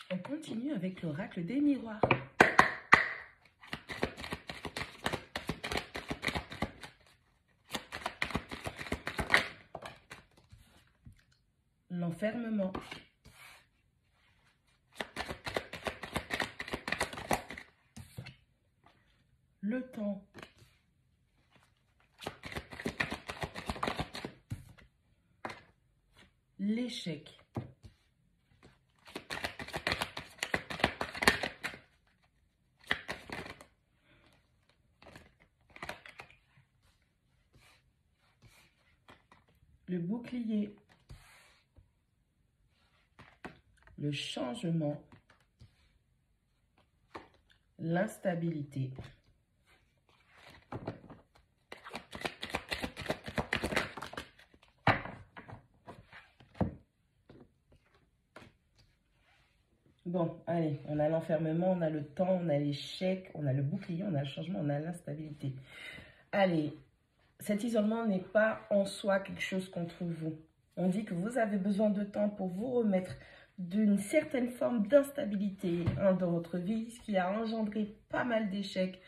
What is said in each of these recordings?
On continue avec l'oracle des miroirs. L'enfermement. Le temps. L'échec. Le bouclier. Le changement. L'instabilité. Bon, allez, on a l'enfermement, on a le temps, on a l'échec, on a le bouclier, on a le changement, on a l'instabilité. Allez, cet isolement n'est pas en soi quelque chose contre vous. On dit que vous avez besoin de temps pour vous remettre d'une certaine forme d'instabilité dans votre vie, ce qui a engendré pas mal d'échecs.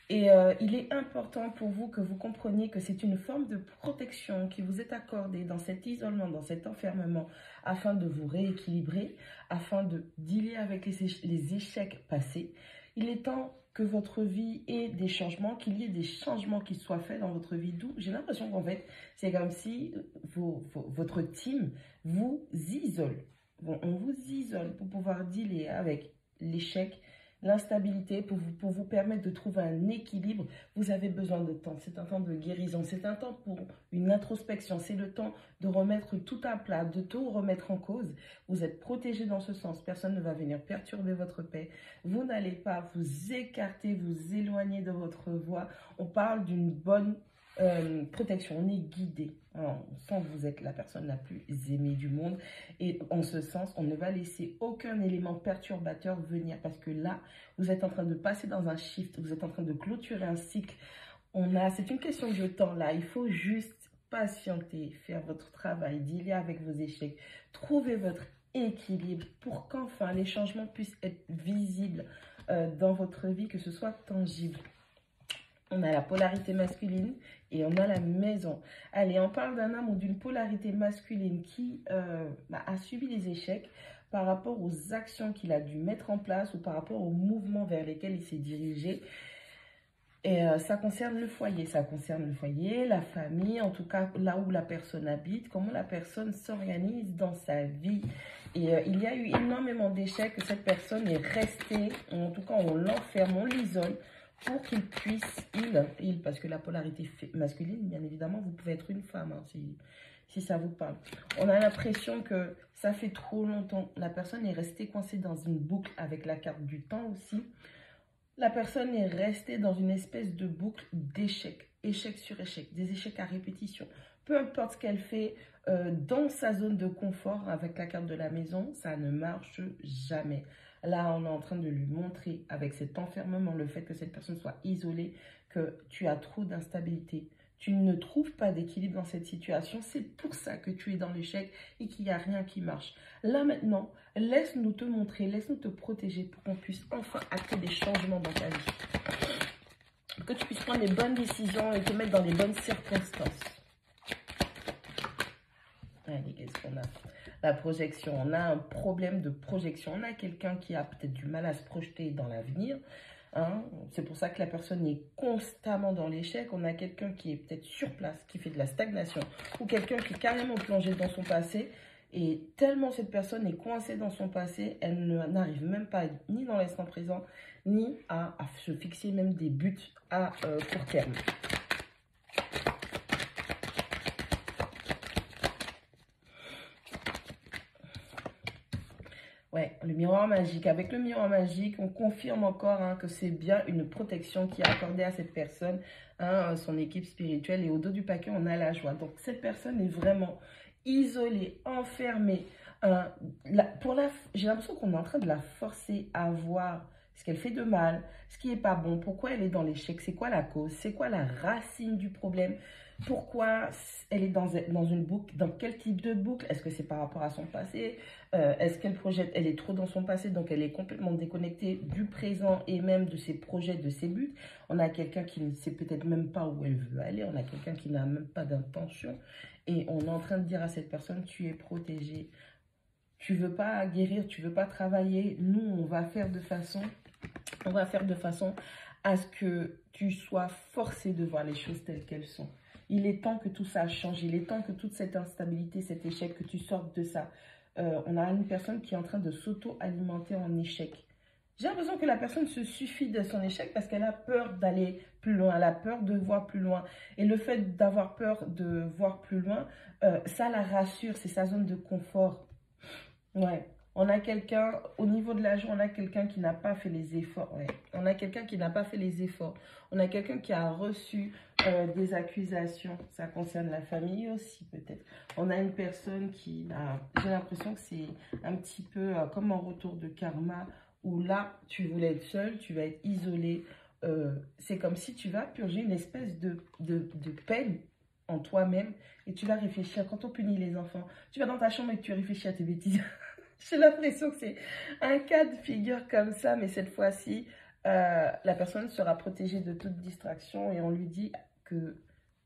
Et il est important pour vous que vous compreniez que c'est une forme de protection qui vous est accordée dans cet isolement, dans cet enfermement, afin de vous rééquilibrer, afin de dealer avec les échecs passés. Il est temps que votre vie ait des changements, qu'il y ait des changements qui soient faits dans votre vie. D'où j'ai l'impression qu'en fait, c'est comme si votre team vous isole. Bon, on vous isole pour pouvoir dealer avec l'échec, l'instabilité, pour vous permettre de trouver un équilibre. Vous avez besoin de temps. C'est un temps de guérison. C'est un temps pour une introspection. C'est le temps de remettre tout à plat, de tout remettre en cause. Vous êtes protégé dans ce sens. Personne ne va venir perturber votre paix. Vous n'allez pas vous écarter, vous éloigner de votre voie. On parle d'une bonne protection. On est guidé. Alors, on sent que vous êtes la personne la plus aimée du monde. Et en ce sens, on ne va laisser aucun élément perturbateur venir. Parce que là, vous êtes en train de passer dans un shift. Vous êtes en train de clôturer un cycle. C'est une question de temps là. Il faut juste patienter, faire votre travail, dealer avec vos échecs, trouver votre équilibre pour qu'enfin les changements puissent être visibles dans votre vie, que ce soit tangible. On a la polarité masculine et on a la maison. Allez, on parle d'un homme ou d'une polarité masculine qui a subi des échecs par rapport aux actions qu'il a dû mettre en place ou par rapport aux mouvements vers lesquels il s'est dirigé. Et ça concerne le foyer, la famille, en tout cas là où la personne habite, comment la personne s'organise dans sa vie. Et il y a eu énormément d'échecs que cette personne est restée, en tout cas on l'enferme, on l'isole, pour qu'il puisse, parce que la polarité masculine, bien évidemment, vous pouvez être une femme, hein, si ça vous parle. On a l'impression que ça fait trop longtemps. La personne est restée coincée dans une boucle avec la carte du temps aussi. La personne est restée dans une espèce de boucle d'échecs, échec sur échec, des échecs à répétition. Peu importe ce qu'elle fait dans sa zone de confort avec la carte de la maison, ça ne marche jamais. Là, on est en train de lui montrer avec cet enfermement, le fait que cette personne soit isolée, que tu as trop d'instabilité. Tu ne trouves pas d'équilibre dans cette situation. C'est pour ça que tu es dans l'échec et qu'il n'y a rien qui marche. Là maintenant, laisse-nous te montrer, laisse-nous te protéger pour qu'on puisse enfin acter des changements dans ta vie. Que tu puisses prendre les bonnes décisions et te mettre dans les bonnes circonstances. Allez, qu'est-ce qu'on a? La projection, on a un problème de projection. On a quelqu'un qui a peut-être du mal à se projeter dans l'avenir. Hein? C'est pour ça que la personne est constamment dans l'échec. On a quelqu'un qui est peut-être sur place, qui fait de la stagnation. Ou quelqu'un qui est carrément plongé dans son passé. Et tellement cette personne est coincée dans son passé, elle n'arrive même pas ni dans l'instant présent, ni à se fixer même des buts à court terme. Ouais, le miroir magique. Avec le miroir magique, on confirme encore que c'est bien une protection qui est accordée à cette personne, son équipe spirituelle. Et au dos du paquet, on a la joie. Donc, cette personne est vraiment isolée, enfermée. J'ai l'impression qu'on est en train de la forcer à voir ce qu'elle fait de mal, ce qui n'est pas bon, pourquoi elle est dans l'échec, c'est quoi la cause, c'est quoi la racine du problème. Pourquoi elle est dans une boucle? Dans quel type de boucle? Est-ce que c'est par rapport à son passé? Est-ce qu'elle projette? Elle est trop dans son passé, donc elle est complètement déconnectée du présent et même de ses projets, de ses buts. On a quelqu'un qui ne sait peut-être même pas où elle veut aller. On a quelqu'un qui n'a même pas d'intention. Et on est en train de dire à cette personne, tu es protégée. Tu veux pas guérir, tu veux pas travailler. Nous, on va faire de façon à ce que tu sois forcé de voir les choses telles qu'elles sont. Il est temps que tout ça change. Il est temps que toute cette instabilité, cet échec, que tu sortes de ça. On a une personne qui est en train de s'auto-alimenter en échec. J'ai l'impression que la personne se suffit de son échec parce qu'elle a peur d'aller plus loin. Elle a peur de voir plus loin. Et le fait d'avoir peur de voir plus loin, ça la rassure. C'est sa zone de confort. Ouais. On a quelqu'un, au niveau de l'argent, on a quelqu'un qui n'a pas fait les efforts. Ouais. On a quelqu'un qui n'a pas fait les efforts. On a quelqu'un qui a reçu des accusations. Ça concerne la famille aussi, peut-être. On a une personne qui a... J'ai l'impression que c'est un petit peu comme un retour de karma, où là, tu voulais être seul, tu vas être isolé. C'est comme si tu vas purger une espèce de peine en toi-même et tu vas réfléchir. Quand on punit les enfants, tu vas dans ta chambre et tu réfléchis à tes bêtises. J'ai l'impression que c'est un cas de figure comme ça, mais cette fois-ci, la personne sera protégée de toute distraction et on lui dit que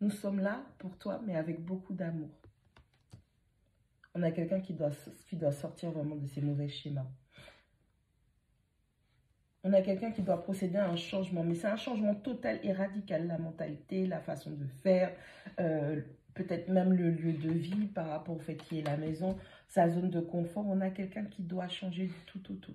nous sommes là pour toi, mais avec beaucoup d'amour. On a quelqu'un qui doit sortir vraiment de ces mauvais schémas. On a quelqu'un qui doit procéder à un changement, mais c'est un changement total et radical. La mentalité, la façon de faire, peut-être même le lieu de vie par rapport au fait qu'il y ait la maison, sa zone de confort. On a quelqu'un qui doit changer du tout au tout.